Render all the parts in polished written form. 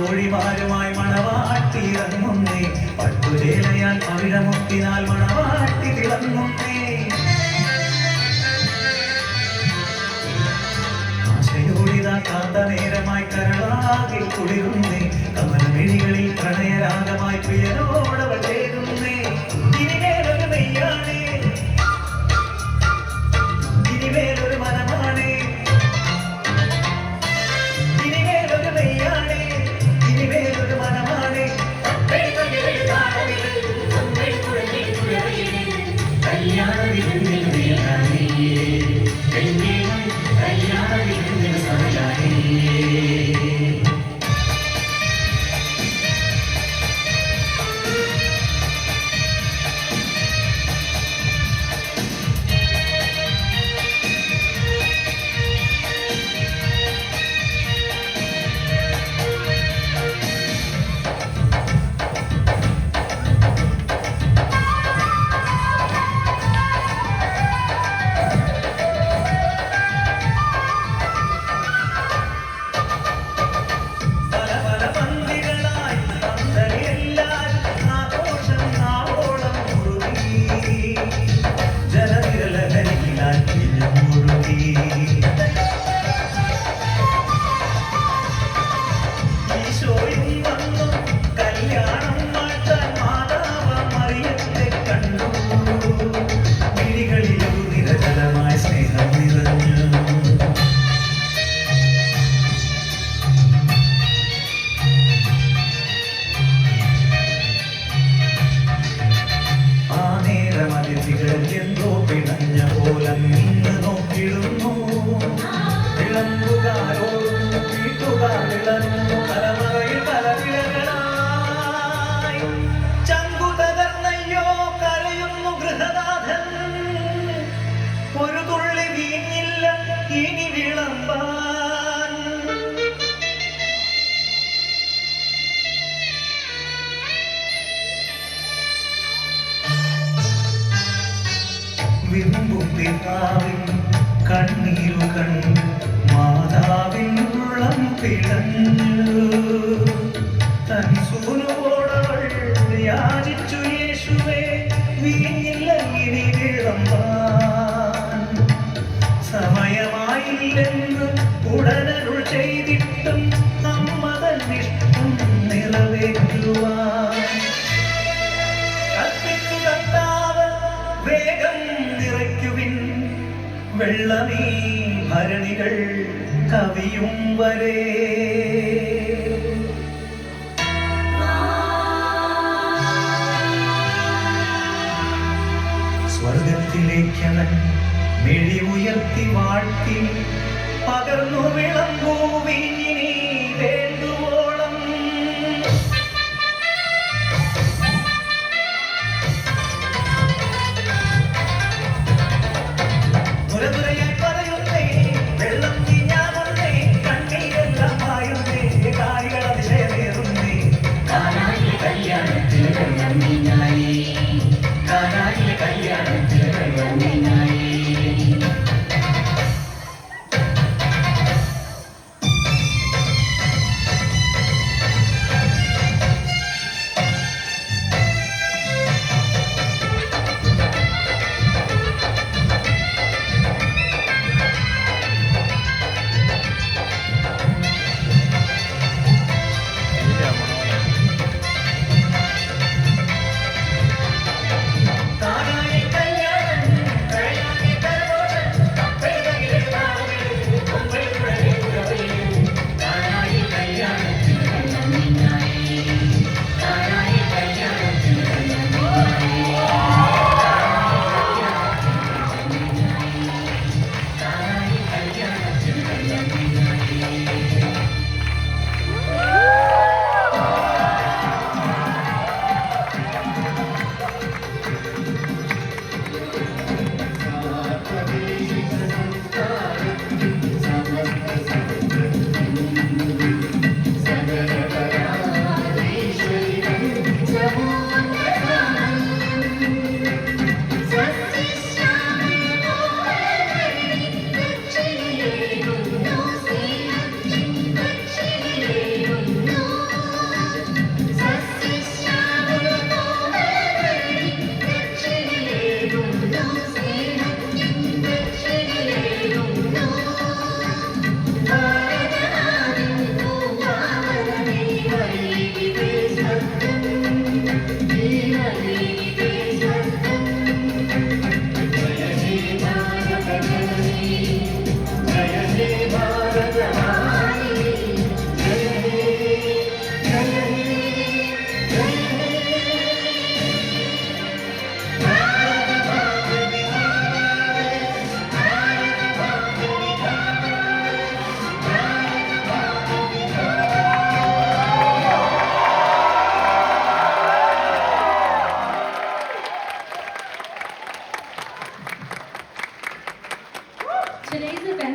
തോഴിമാരുമായി മണവാട്ടി ഇറങ്ങുന്നേ, പട്ടുചേലയാൽ പവിഴമുത്തിനാൽ മണവാട്ടി തിളങ്ങുന്നേ. ആശയോടിതാ കാന്തനേരമായി കരളാകെ കുളിരുന്നേ, കമലമിഴികളിൽ പ്രണയരാഗമായി പ്രിയനോടവൾ ചേരുന്നേ. ഇനിമേലൊരു മെയ്യാണേ, ഇനിമേലൊരു മനമാണേ, ഇനിമേലൊരു മെയ്യാണേ, ഇനിമേലൊരു മനമാണേ. കല്യാണ വിരുന്നിൽ നീയാണേ, കല്യാണ വിരുന്നിൽ സമയാണേ. എന്തോ പിണഞ്ഞ പോലെ നിന്ന് നോക്കിടുന്നു, വിളമ്പുകാരോടും വീട്ടുകാർ വിളഞ്ഞു തലമുറയിൽ തലവിളകളായി. ചങ്കു തകർന്നയ്യോ കരയുന്നു ഗൃഹനാഥൻ, ഒരു തുള്ളി വീഞ്ഞില്ല ഇനി വിളമ്പാൻ. വിമ്പും പിതാവിൻ കണ്ണീരു കണ്ട് മാതാവിൻ ഉള്ളം പിടഞ്ഞു. തൻ സൂനുവോടവൾ യാചിച്ചു, യേശുവേ വീഞ്ഞില്ല ഇനി വിളമ്പാൻ. സമയമായില്ലെന്ന് ഉടനരുൾ ചെയ്തിട്ടും അമ്മ തന്നിഷ്ടം നിറവേറ്റുവാൻ കൽപ്പിച്ചു കർത്താവ്, വേഗം നിറയ്ക്കുവിൻ വെള്ളമീ ഭരണികൾ കവിയും വരെ. സ്വർഗത്തിലേക്കവൻ മിഴി ഉയർത്തി വാഴ്ത്തി പകർന്നു വിളമ്പൂ വീഞ്ഞിനി വേണ്ടുവോളം. മുരമുരയായി പറയുന്നേ, വെള്ളം തിന്നാവുന്നേ, കണ്ണീരെല്ലാം മായുന്നേ, കാലികൾ അതിശയമേറുന്നേ. കാനായിലെ കല്യാണത്തിൽ വെള്ളം വീഞ്ഞായി, കാനായിലെ കല്യാണത്തിൽ വെള്ളം വീഞ്ഞായി.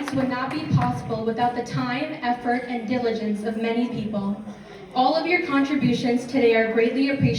events would not be possible without the time, effort, and diligence of many people. All of your contributions today are greatly appreciated.